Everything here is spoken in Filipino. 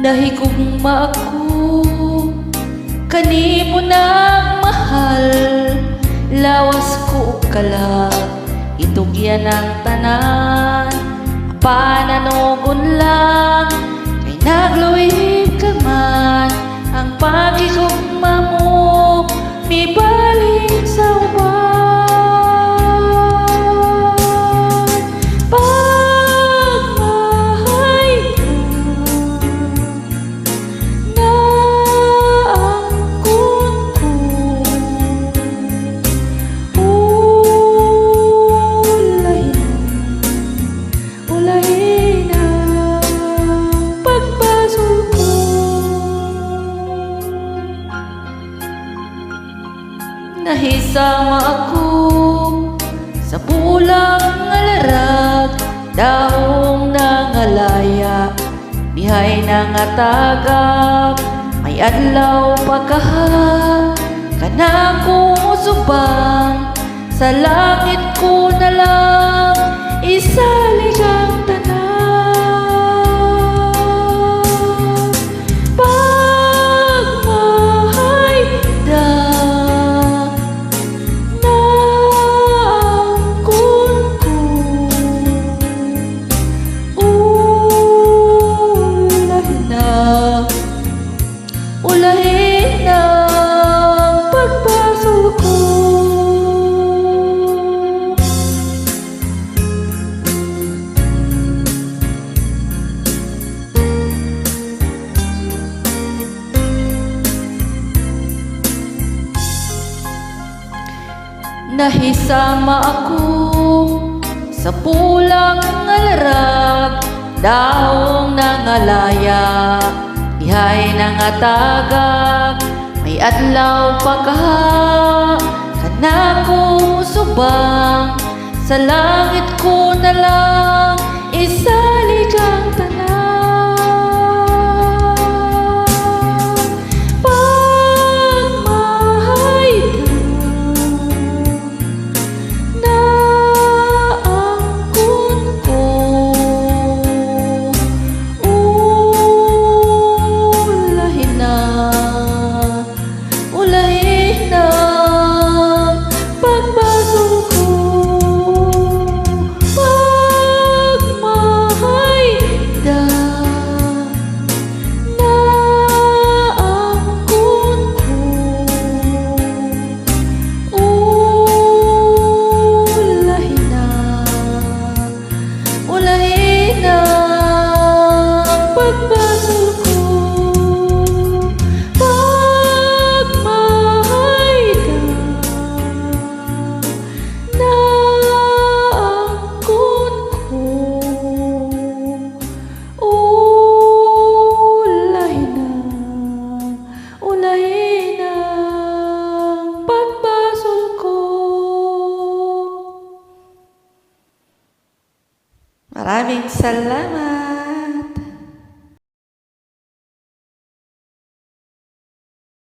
Nahigugma ako kanimo nang mahal, lawas ko kalag itugyan ang tanan. Pananugon lang kay nagluhig ka man, ang pagigugma mo mibalik sa uban. Nahisama ako sa pulang alarag, dahong nangalaya, bihay nangatagak. May adlaw pagkaha kana ko subang, sa langit ko na lang isalig ang tanan. Ulahin ang pagpasok ko. Nahisama ako sa pulang alarag, dahong nangalaya, bihay nangatagak. May adlaw pagkaha kana ko subang, sa langit ko na lang isalig ang tanan. Pagmahay ka na angkon ko, ulahin ang pagpasok ko. Pagmahay da na angkon ko, ulahin ang pagpasok ko. Maraming salamat.